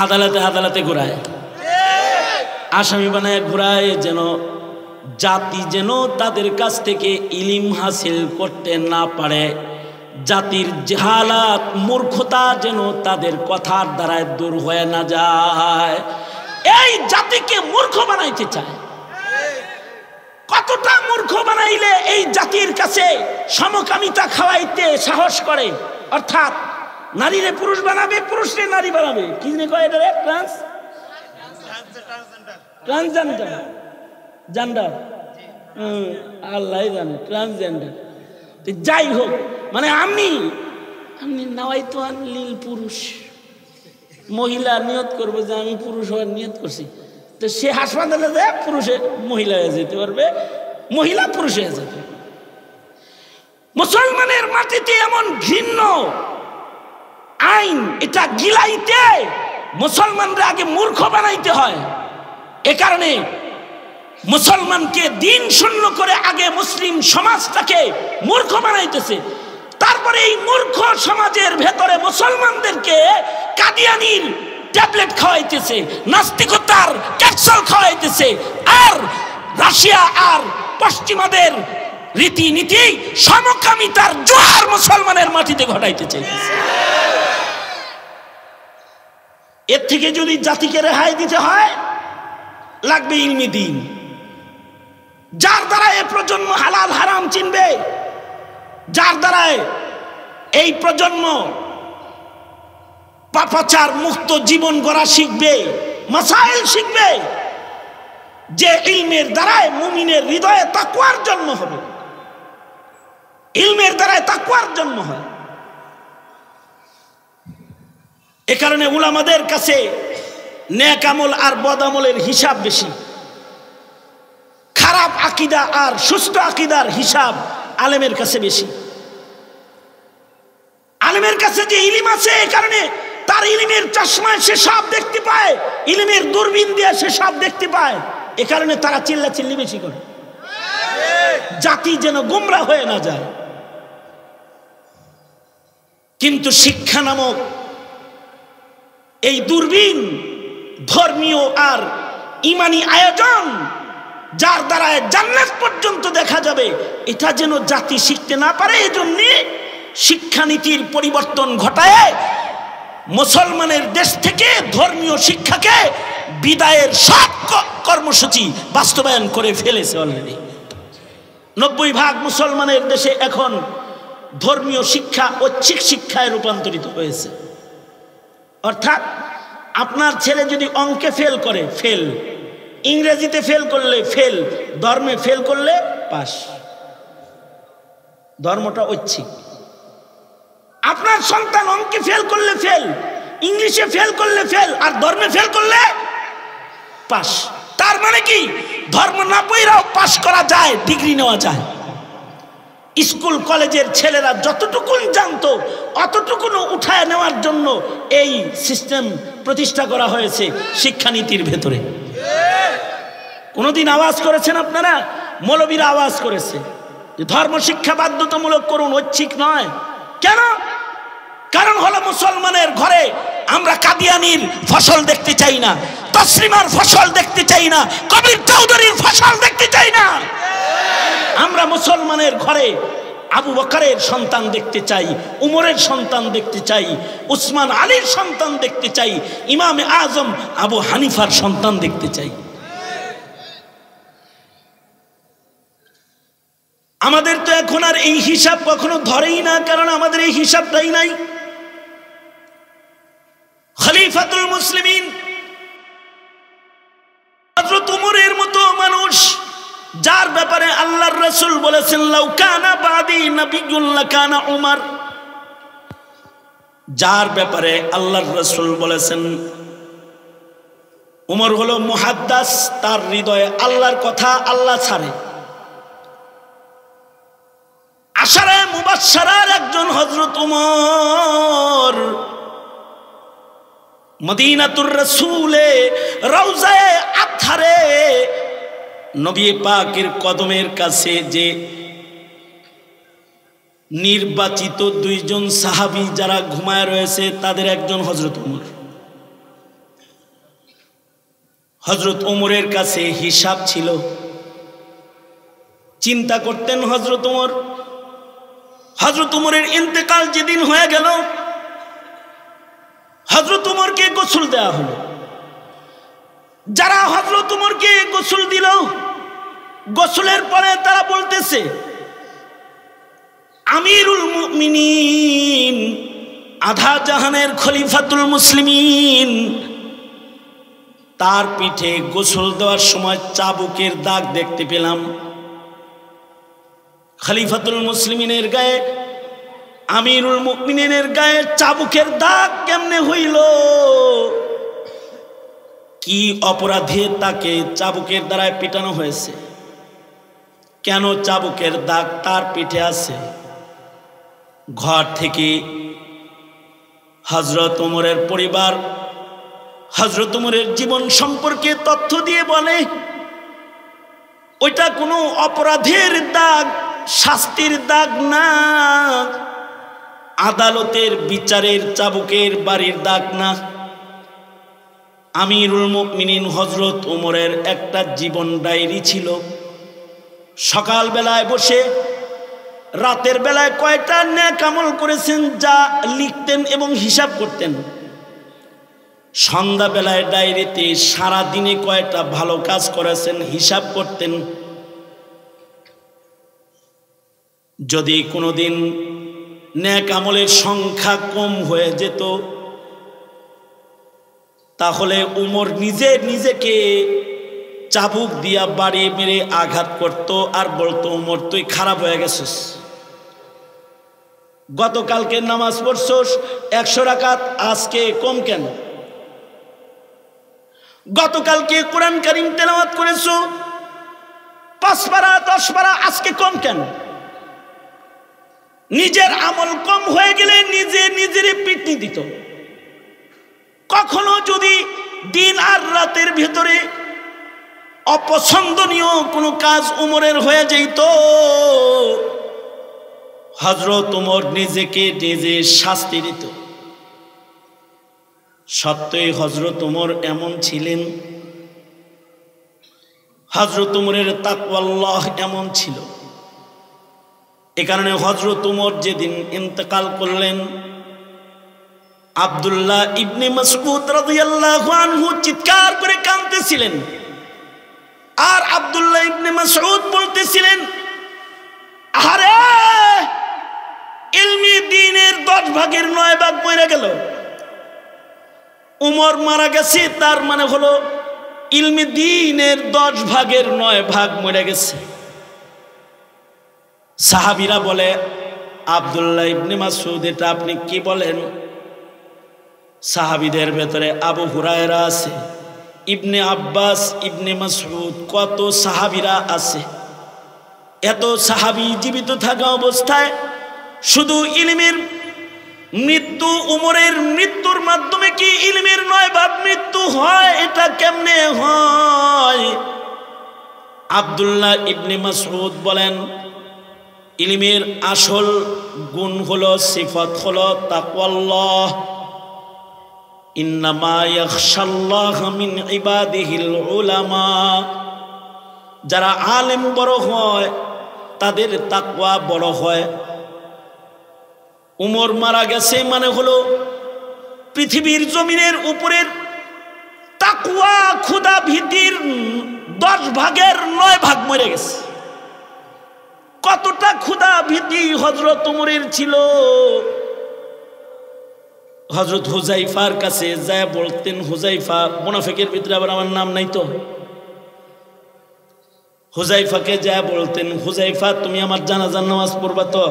S1: আদালতে আদালতে ঘুরায়, আসামি বানায় ঘুরায়, যেন জাতি যেন তাদের কাছ থেকে ইলম হাসিল করতে না পারে, জাতির জাহালাত মূর্খতা যেন তাদের কথার দ্বারা দূর হয়ে না যায়। এই জাতিকে মূর্খ বানাইতে চায়। কতটা মূর্খ বানাইলে এই জাতির কাছে সমকামিতা খাওয়াইতে সাহস করে, অর্থাৎ নারীরে পুরুষ বানাবে, পুরুষরে নারী বানাবে। কি জানি কয় এটা, ট্রান্সজেন্ডার জেন্ডার, আল্লাহ জানে, ট্রান্সজেন্ডার। যাই হোক, মানে আমি নাওয়াই তো আনলিল পুরুষ, মহিলা নিয়ত করবো যে আমি পুরুষ হওয়ার নিয়ত করছি, তো সে হাসপাতালে যায় পুরুষে মহিলা হয়ে যেতে পারবে, মহিলা পুরুষ হয়ে যেতে। মুসলমানের মাটিতে এমন ঘৃণ্য আইন, এটা গিলাইতে মুসলমানরা আগে মূর্খ বানাইতে হয়। এ কারণে মুসলমানকে দিন শূন্য করে আগে মুসলিম সমাজটাকে মূর্খ বানাইতেছে, তারপরে এই মূর্খ সমাজের ভেতরে মুসলমানদেরকে কাদিয়ানির ট্যাবলেট খাওয়াইতেছে, নাস্তিকতার ক্যাপসুল খাওয়াইতেছে, আর রাশিয়া আর পশ্চিমাদের রীতিনীতি সমকামিতার জোয়ার মুসলমানের মাটিতে ঘটাইতেছে। এর থেকে যদি জাতিকে রেহাই দিতে হয় লাগবে ইলমি দ্বীন, যার দ্বারা এই প্রজন্ম হালাল হারাম চিনবে, যার দ্বারা এই প্রজন্ম পাপাচার মুক্ত জীবন গড়া শিখবে, মাসাইল শিখবে, যে ইলমের দ্বারাই মুমিনের হৃদয়ে তাকওয়ার জন্ম হবে। ইলমের দ্বারাই তাকওয়ার জন্ম হয়। এ কারণে উলামাদের কাছে নেক আমল আর বদ আমলের হিসাব বেশি। খারাপ আকীদা আর সুস্থ আকীদার হিসাব আলেমের কাছে বেশি। আলেমের কাছে যে ইলম আছে, এই কারণে তার ইলমের চশমায় সে সব দেখতে পায়, ইলমের দূরবীন দিয়ে সে সব দেখতে পায়। এ কারণে তারা চিল্লাচিল্লি বেশি করে, জাতি যেন গোমরা হয়ে না যায়। কিন্তু শিক্ষা নামক এই দূরবীন, ধর্মীয় আর ইমানি আয়োজন, যার দ্বারা জান্নাত পর্যন্ত দেখা যাবে, এটা যেন জাতি শিখতে না পারে, এজন্য শিক্ষানীতির পরিবর্তন ঘটায় মুসলমানের দেশ থেকে ধর্মীয় শিক্ষাকে বিদায়ের সব কর্মসূচি বাস্তবায়ন করে ফেলেছে অলরেডি। 90% মুসলমানের দেশে এখন ধর্মীয় শিক্ষা ঐচ্ছিক শিক্ষায় রূপান্তরিত হয়েছে। অর্থাৎ আপনার ছেলে যদি অঙ্কে ফেল করে ফেল, ইংরেজিতে ফেল করলে ফেল, ধর্মে ফেল করলে পাস। ধর্মটা ঐচ্ছিক। আপনার সন্তান অঙ্কে ফেল করলে ফেল, ইংলিশে ফেল করলে ফেল, আর ধর্মে ফেল করলে পাস। তার মানে কি, ধর্ম না পড়াও পাস করা যায়, ডিগ্রি নেওয়া যায়। স্কুল কলেজের ছেলেরা যতটুকু জানতো অতটুকু উঠায় নেওয়ার জন্য এই সিস্টেম প্রতিষ্ঠা করা হয়েছে শিক্ষানীতির ভেতরে। কোনদিন আওয়াজ করেছেন আপনারা? মৌলবীরা আওয়াজ করেছে যে ধর্ম শিক্ষা বাধ্যতামূলক করুন, ঐচ্ছিক নয়। কেন? কারণ হলো মুসলমানের ঘরে আমরা কাদিয়ানির ফসল দেখতে চাই না, তসলিমার ফসল দেখতে চাই না, কবির চৌধুরীর ফসল দেখতে চাই না। আমরা মুসলমানের ঘরে আবু বকরের সন্তান দেখতে চাই, উমরের সন্তান দেখতে চাই, উসমান আলীর সন্তান দেখতে চাই, ইমামে আজম আবু হানিফার সন্তান দেখতে চাই। আমাদের তো এখন আর এই হিসাব কখনো ধরেই না, কারণ আমাদের এই হিসাবটাই নাই। খলিফাতুল মুসলিমিন হযরত উমরের মতো মানুষ, যার ব্যাপারে আল্লাহর রাসূল বলেছেন লাউ কানা বাদি নাবিয়্যুন লাকানা উমর, যার ব্যাপারে আল্লাহর রাসূল বলেছেন উমর হলো মুহাদ্দাস, তার হৃদয়ে আল্লাহর কথা আল্লাহ ছাড়ে। আশারায়ে মুবাশশারার একজন হযরত উমর মদিনাতুর রাসূলে রওজায়ে আতহারে নবী পাকের কদমের কাছে যে নির্বাচিত দুইজন সাহাবী যারা ঘুমায় রয়েছে তাদের একজন হযরত উমর। হযরত উমরের কাছে হিসাব ছিল। চিন্তা করতেন হযরত উমর, হযরত উমরের ইন্তেকাল যেদিন হয়ে গেল, হযরত উমরকে গোসল দেওয়া হলো। যারা হযরত উমরকে গোসল দিল, গোসলের পরে তারা বলতেছে আমিরুল মুমিনিন, আধা জাহানের খলিফাতুল মুসলিমিন, তার পিঠে গোসল দেওয়ার সময় চাবুকের দাগ দেখতে পেলাম। খলিফাতুল মুসলিমিনের গায়ে, আমিরুল মুমিনিনের গায়ে চাবুকের দাগ কেমনে হইল? কি অপরাধে তাকে চাবুকের দ্বারা পিটানো হয়েছে? কেন চাবুকের দাগ তার পিঠে আছে? ঘর থেকে হযরত উমরের পরিবার হযরত উমরের জীবন সম্পর্কে তথ্য দিয়ে বলে ওইটা কোনো অপরাধের দাগ, শাস্তির দাগ না, আদালতের বিচারের চাবুকের বাড়ির দাগ না। আমিরুল মুমিনিন হযরত উমরের একটা জীবন ডায়েরি ছিল। সকাল বেলায় বসে রাতের বেলায় কয়টা নেক আমল করেছেন যা লিখতেন এবং হিসাব করতেন। সন্ধ্যা বেলায় ডায়েরিতে সারা দিনে কয়টা ভালো কাজ করেছেন হিসাব করতেন। যদি কোনোদিন নেক আমলের সংখ্যা কম হয়ে যেত তাহলে উমর নিজেকে চাবুক দিয়া বাড়ি মেরে আঘাত করত আর বলতো উমর তুই খারাপ হয়ে গেছিস, গতকালকে নামাজ পড়ছস 100 রাকাত, আজকে কম কেন? গতকালকে কোরআন কারীম তেলাওয়াত করেছো 5 পারা 10 পারা, আজকে কম কেন? নিজের আমল কম হয়ে গেলে নিজে নিজেরই পিটনি দিত। কখনো যদি দিন আর রাতের ভিতরে অপছন্দনীয় কোনো কাজ উমরের হয়ে যেত, হযরত উমর নিজেকে নিজে শাস্তি দিত। সত্যই হযরত উমর এমন ছিলেন, হযরত উমরের তাকওয়াল্লাহ এমন ছিল। এ কারণে হযরত উমর যেদিন ইন্তেকাল করলেন, আব্দুল্লাহ ইবনে মাসউদ রাদিয়াল্লাহু আনহু চিৎকার করে কাঁদতেছিলেন। আর আব্দুল্লাহ ইবনে মাসউদ বলতেছিলেন, আরে ইলমি দ্বীনের 10 ভাগের 9 ভাগ মরে গেল। উমর মারা গেছে, তার মানে হলো ইলমি দ্বীনের 10 ভাগের 9 ভাগ মরে গেছে। সাহাবীরা বলে, আব্দুল্লাহ ইবনে মাসউদ এটা আপনি কি বলেন? সাহাবীদের ভেতরে আবু হুরায়রা আছে, ইবনে আব্বাস, ইবনে মাসউদ, কত সাহাবীরা আছে। এত সাহাবী জীবিত থাকা অবস্থায় শুধু ইলমের মৃত্যু, উমরের মৃত্যুর মাধ্যমে কি ইলমের 9 ভাগ মৃত্যু হয়? এটা কেমনে হয়? আব্দুল্লাহ ইবনে মাসউদ বলেন, ইলমের আসল গুণ হলো, সিফত হলো তাকওয়াল্লাহ। ইন্নামা ইয়াখশাল্লাহ মিন ইবাদিহিল উলামা। যারা আলেম বড় হয় তাদের তাকওয়া বড় হয়। উমর মারা গেছে মানে হলো পৃথিবীর জমিনের উপরের তাকওয়া খোদা ভীতির 10 ভাগের 9 ভাগ মরে গেছে। কতটা খোদা ভীতি হযরত উমরের ছিল! হযরত হুযাইফার কাছে যায় বলতেন, হুযাইফা, মুনাফিকের ভিতরে আবার আমার নাম নাই তো, হুযাইফাকে যায় বলতেন, হুযাইফা তুমি আমার জানাজার নামাজ পড়বা তো?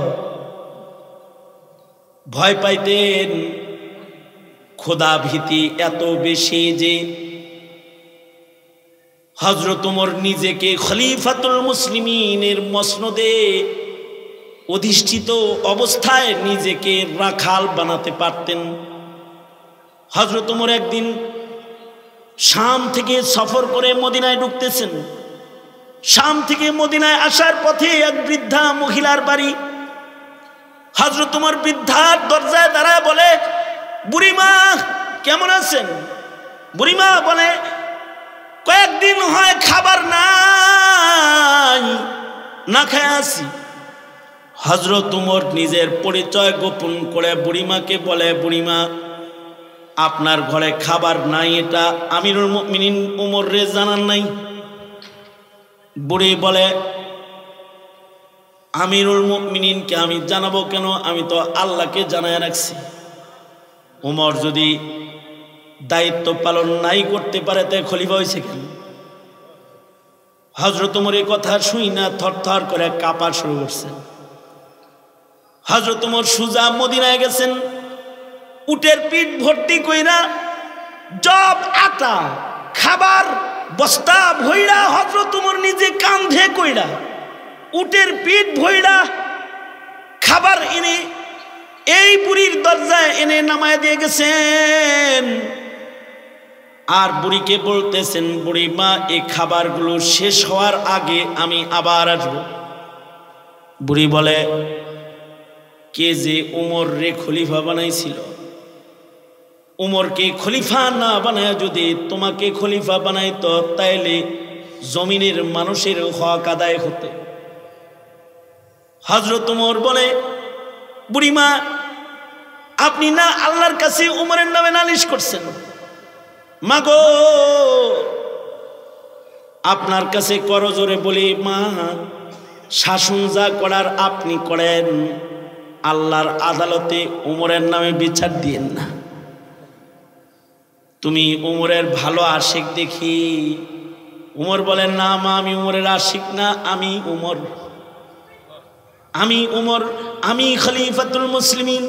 S1: ভয় পাইতেন। খোদা ভীতি এত বেশি যে হযরত উমর নিজেকে খলিফাতুল মুসলিমিনের মসনদে অধিষ্ঠিত অবস্থায় নিজেকে রাখাল বানাতে পারতেন। হযরত উমর একদিন শাম থেকে সফর করে মদিনায় ঢুকতেছেন। শাম থেকে মদিনায় আসার পথে এক বৃদ্ধা মহিলার বাড়ি। হযরত উমর বৃদ্ধার দরজায় দাঁড়ায় বলে, বুড়িমা কেমন আছেন? বুড়িমা বলে, কয়েকদিন হয় খাবার নাই, না খেয়ে আসি। হযরত উমর নিজের পরিচয় গোপন করে বুড়িমাকে বলে, বুড়িমা আপনার ঘরে খাবার নাই, এটা আমিরুল মুমিনিন উমর রে জানান নাই? বুড়ি বলে, আমিরুল মুমিনিনকে আমি জানাবো কেন? আমি তো আল্লাহকে জানায় রাখছি। উমর যদি দায়িত্ব পালন নাই করতে পারে তাই খলিফা হয়েছে কেন? হযরত উমরের কথা শুই না থরথর করে কাঁপা শুরু করছেন। হযরত উমর সুজা মদিনায় গেছেন, উটের পিঠ ভর্তি কইরা জব আটা খাবার বস্তা ভইরা হযরত উমর নিজে কাঁধে কইরা উটের পিঠ ভইরা খাবার এনে এই বুড়ির দরজায় এনে নামায় দিয়ে গেছেন। আর বুড়িকে বলতেছেন, বুড়ি মা এই খাবারগুলো শেষ হওয়ার আগে আমি আবার আসবো। বুড়ি বলে, কে যে উমর রে খলিফা বানাইছিল, উমরকে খলিফা না বানায় যদি তোমাকে খলিফা বানাইতো তাইলে জমিনের মানুষের হক আদায় হতে। হযরত উমর বলে, বুড়িমা আপনি না আল্লাহর কাছে উমরের নামে নালিশ করছেন? মাগো আপনার কাছে করজোরে বলি, মা শাসন যা করার আপনি করেন, আল্লাহর আদালতে উমরের নামে বিচার দিয়েন না। তুমি উমরের ভালো আশিক দেখি। উমর বলেন, না মা আমি উমরের আশিক না, আমি খলিফাতুল মুসলিমিন,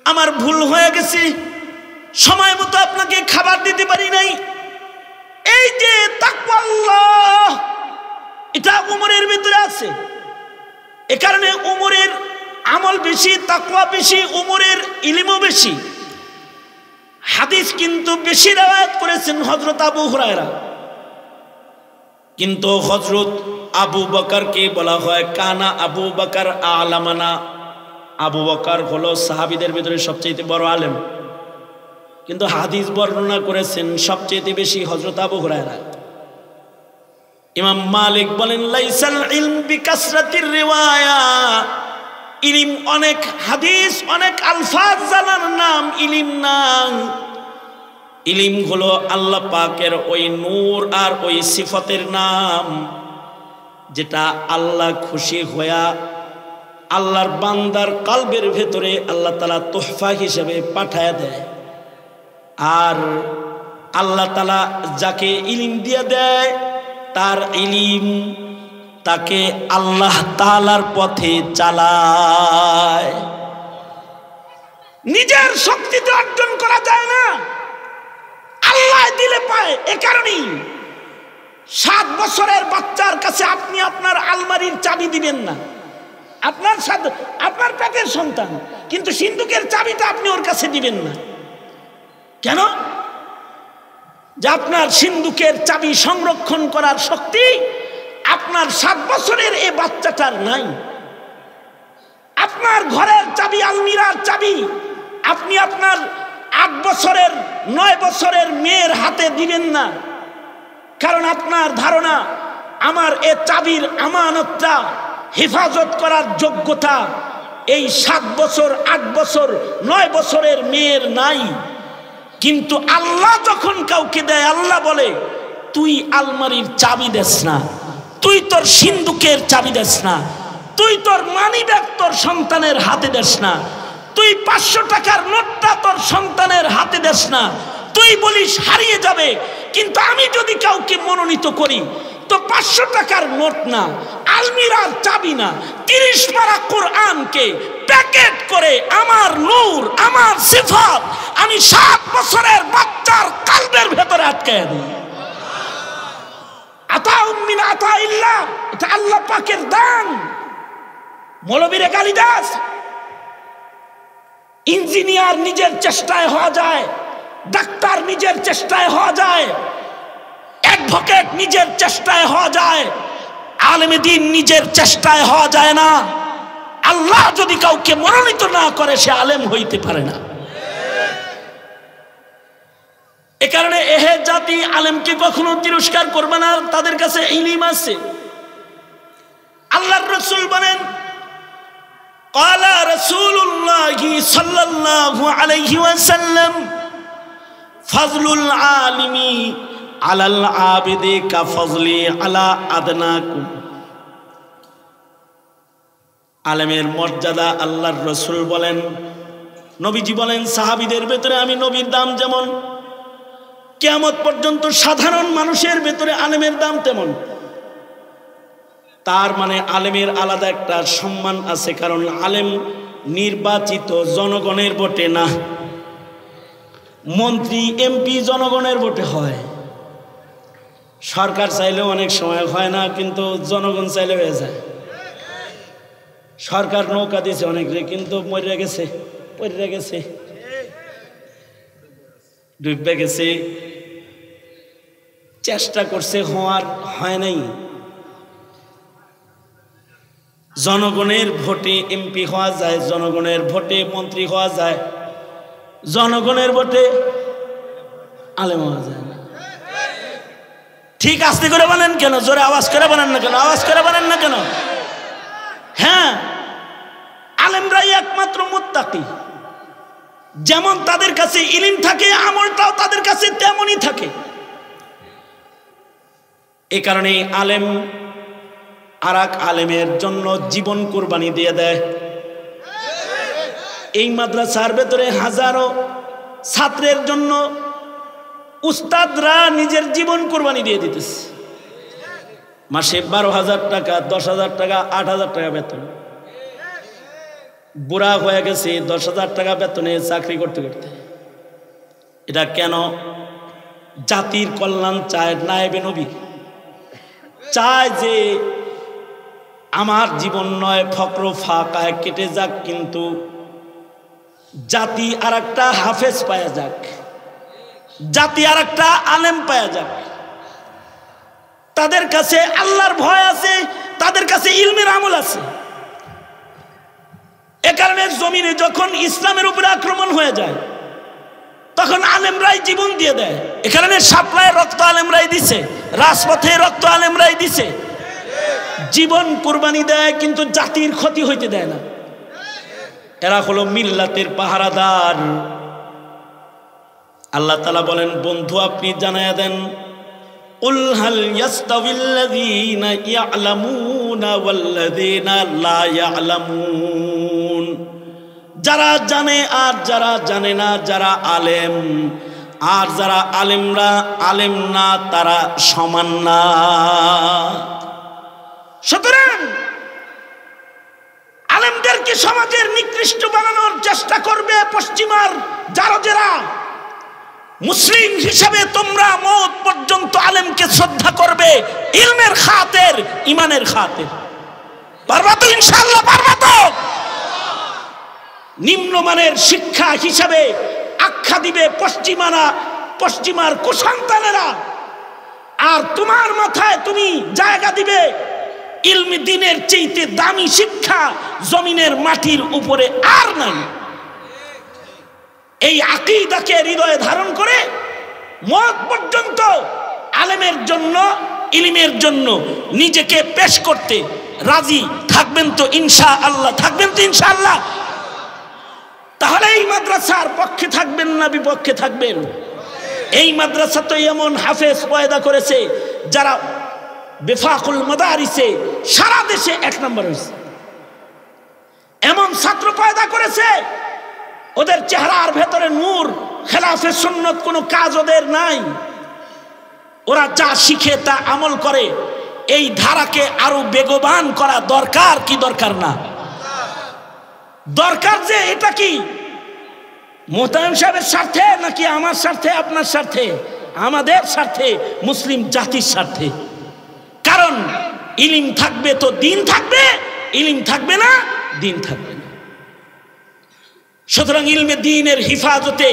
S1: আমার ভুল হয়ে গেছে, সময় মতো আপনাকে খাবার দিতে পারি নাই। এই যে তাকওয়াল্লাহ, এটা উমরের ভিতরে আছে। এ কারণে উমরের আমল বেশি, তাকওয়া বেশি, উমরের ইলমও বেশি। হাদিস কিন্তু বেশি রওয়ায়াত করেছেন হযরত আবু হুরায়রা। কিন্তু হযরত আবু বকরকে বলা হয় কানা আবু বকর আলামানা। আবু বকর হলো সাহাবীদের ভিতরে সবচেয়ে বড় আলেম, কিন্তু হাদিস বর্ণনা করেছেন সবচেয়ে বেশি হযরত আবু হুরায়রা। ইমাম মালিক বলেন লাইসাল ইলম বিকাসরাতির রিওয়ায়া, ইলম অনেক হাদিস অনেক আলফাজ জানার নাম ইলম না। ইলম হলো আল্লাহ পাকের ওই নূর আর ওই সিফতের নাম, যেটা আল্লাহ খুশি হইয়া আল্লাহর বান্দার কলবের ভেতরে আল্লাহ তাআলা তোহফা হিসেবে পাঠায় দেয়। আর আল্লাহ তাআলা যাকে ইলম দিয়ে দেয় তার ইলম তাকে আল্লাহ তাআলার পথে চালায়। নিজের শক্তিতে অর্জন করা যায় না, আল্লাহ দিলে পায়। এ কারণেই 7 বছরের বাচ্চার কাছে আপনি আপনার আলমারির চাবি দিবেন না। আপনার পেটের সন্তান, কিন্তু সিন্ধুকের চাবিটা আপনি ওর কাছে দিবেন না। কেন? যে আপনার সিন্ধুকের চাবি সংরক্ষণ করার শক্তি আপনার 7 বছরের এই বাচ্চাটার নাই। আপনার ঘরের চাবি, আলমিরার চাবি আপনি আপনার 8 বছরের 9 বছরের মেয়ের হাতে দিবেন না। কারণ আপনার ধারণা আমার এ চাবির আমানতটা হেফাজত করার যোগ্যতা এই 7 বছর 8 বছর 9 বছরের মেয়ের নাই। কিন্তু আল্লাহ যখন কাউকে দেয়, আল্লাহ বলে তুই আলমারির চাবি দেস না, তুই তোর সিন্ধুকের চাবি দেস না, তুই তোর মানিব্যাগ তোর সন্তানের হাতে দেস না, তুই 500 টাকার নোটটা তোর সন্তানের হাতে দেস না। তুই বলিস হারিয়ে যাবে, কিন্তু আমি যদি কাউকে মনোনীত করি তো 500 টাকার নোট না, আলমিরার চাবি না, 30 পারা কোরআনকে প্যাকেট করে আমার নূর আমার সিফাত আমি 7 বছরের বাচ্চার কলবের ভেতরে আটকায় দিই। আতাউম মিন আতাইল্লাহ, এটা আল্লাহ পাকের দান। মৌলবীরে গালিদাস, ইঞ্জিনিয়ার নিজের চেষ্টায় হওয়া যায়, ডাক্তার নিজের চেষ্টায় হওয়া যায়, অ্যাডভোকেট নিজের চেষ্টায় হওয়া যায়, আলেমে দ্বীন নিজের চেষ্টায় হওয়া যায় না। আল্লাহ যদি কাউকে মনোনীত না করে সে আলেম হইতে পারে না। এ কারণে এহে জাতি আলেমকে কখনো তিরস্কার করবে না, তাদের কাছে ইলম আছে। আল্লাহর রাসূল বলেন ক্বালা রাসূলুল্লাহি সাল্লাল্লাহু আলাইহি ওয়াসাল্লাম ফাজলুল আলিমি আলাল আবিদি কা ফজলি আলা আদনাকুম। আলেমের মর্যাদা আল্লাহর রাসূল বলেন, নবীজি বলেন সাহাবীদের ভেতরে আমি নবীর দাম যেমন, কিয়ামত পর্যন্ত সাধারণ মানুষের ভেতরে আলেমের দাম তেমন। তার মানে আলেমের আলাদা একটা সম্মান আছে, কারণ আলেম নির্বাচিত জনগণের ভোটে না। মন্ত্রী এমপি জনগণের ভোটে হয়, সরকার চাইলেও অনেক সময় হয় না, কিন্তু জনগণ চাইলে হয়ে যায়। সরকার নৌকা দিয়েছে অনেকে, কিন্তু মরে গেছে, পড়ে গেছে, ডুবে গেছে, চেষ্টা করছে হওয়ার, হয় নাই। জনগণের ভোটে এমপি হওয়া যায়, জনগণের ভোটে মন্ত্রী হওয়া যায়, জনগণের ভোটে আলেম হওয়া যায় না। ঠিক আস্তে করে বলেন কেন? জোরে আওয়াজ করে বলেন না কেন? আওয়াজ করে বলেন না কেন? হ্যাঁ, আলেমরাই একমাত্র মুত্তাকি। যেমন তাদের কাছে ইলম থাকে, আমলটাও তাদের কাছে তেমনই থাকে। এই কারণে আলেম আরেক আলেমের জন্য জীবন কুরবানি দিয়ে দেয়। এই মাদ্রাসার ভেতরে হাজারো ছাত্রের জন্য উস্তাদরা নিজের জীবন কুরবানি দিয়ে দিতেছে। মাসে 12,000 টাকা, 10,000 টাকা, 8,000 টাকা বেতন। বুড়া হয়ে গেছে 10,000 টাকা বেতনে চাকরি করতে করতে। এটা কেন? জাতির কল্যাণ চায় নায়েবে নবী। চায় যে আমার জীবন নয় ফক্র ফাঁকায় কেটে যাক, কিন্তু জাতি আর একটা হাফেজ পায়া যাক, জাতি আর একটা আলেম পায়া যাক। তাদের কাছে আল্লাহর ভয় আছে, তাদের কাছে ইলমের আমল আছে। এ কারণে জমিনে যখন ইসলামের উপরে আক্রমণ হয়ে যায় তখন আলেমরাই জীবন দিয়ে দেয়। এ কারণে শাপলায় রক্ত আলেমরাই দিছে, রাজপথে রক্ত আলেমরাই দিছে, জীবন কুরবানি দেয়, কিন্তু জাতির ক্ষতি হইতে দেয় না। এরা হলো মিল্লাতের পাহারাদার। আল্লাহ তাআলা বলেন, বন্ধু আপনি জানায়া দেন, কুল হাল ইয়াস্তাবিল্লাযীনা ইয়া'লামুনা ওয়াল্লাযীনা লা ইয়া'লামুন। যারা জানে আর যারা জানে না, যারা আলেম আর যারা আলেমরা আলেম না, তারা সমান না। সুতরাং আলেমদেরকে সমাজের নিকৃষ্ট বানানোর চেষ্টা করবে পশ্চিমার জারজেরা। মুসলিম হিসেবে তোমরা মওত পর্যন্ত আলেমকে শ্রদ্ধা করবে, ইলমের খাতির, ইমানের খাতির। পারবা তো? ইনশাআল্লাহ পারবা তো? নিম্নমানের শিক্ষা হিসাবে আখ্যা দিবে পশ্চিমার কুসন্তানেরা, আর তোমার মাথায় তুমি জায়গা দিবে ইলমি দ্বীনের চেয়ে দামি শিক্ষা জমিনের মাটির উপরে আর নাই। এই আকীদাকে হৃদয়ে ধারণ করে মওত পর্যন্ত আলেমের জন্য, ইলমের জন্য নিজেকে পেশ করতে রাজি থাকবেন তো ইনশাআল্লাহ? থাকবেন তো ইনশাআল্লাহ? তাহলে এই মাদ্রাসার পক্ষে থাকবেন না বিপক্ষে থাকবেন? এই মাদ্রাসা তো এমন হাফেজ পয়দা করেছে যারা বেফাকুল মাদারিসে সারা দেশে 1 নম্বর হয়েছে। এমন ছাত্র পয়দা করেছে ওদের চেহারার ভেতরে নূর, খেলাফে সুন্নত কোনো কাজ ওদের নাই। ওরা যা শিখে তা আমল করে। এই ধারাকে আরো বেগবান করা দরকার কি দরকার না? দরকার। যে এটা কি মোহতারাম সাহেবের স্বার্থে নাকি আমার স্বার্থে, আপনার স্বার্থে? আমাদের স্বার্থে, মুসলিম জাতির স্বার্থে। কারণ ইলম থাকবে তো দিন থাকবে, ইলম থাকবে না দিন থাকবে না। সুতরাং ইলমে দ্বীনের হিফাজতে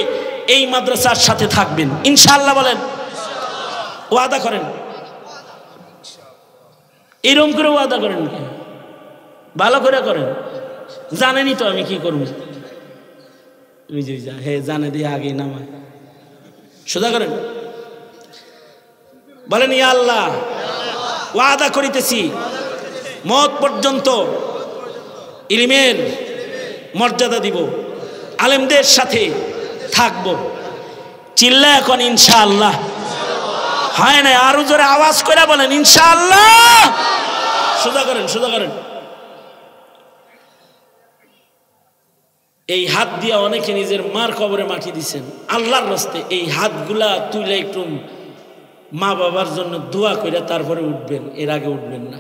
S1: এই মাদ্রাসার সাথে থাকবেন ইনশাআল্লাহ। বলেন, ওয়াদা করেন। এরকম করে ওয়াদা করেন, ভালো করে করেন। জানেনই তো আমি কি করব। হে জানে দিয়ে আগে নামায় সোজা করেন। বলেন, ইয়া আল্লাহ ওয়াদা করিতেছি মওত পর্যন্ত ইলমের মর্যাদা দিব, আলেমদের সাথে থাকবো। চিল্লা এখন ইনশাআল্লাহ হয় না? আরো জোরে আওয়াজ করে বলেন ইনশাআল্লাহ। সোজা করেন, সোজা করেন। এই হাত দিয়া অনেকে নিজের মার কবরে মাটি দিছেন। আল্লাহর রাস্তে এই হাতগুলা তুলে একটু মা বাবার জন্য দোয়া করে তারপরে উঠবেন, এর আগে উঠবেন না।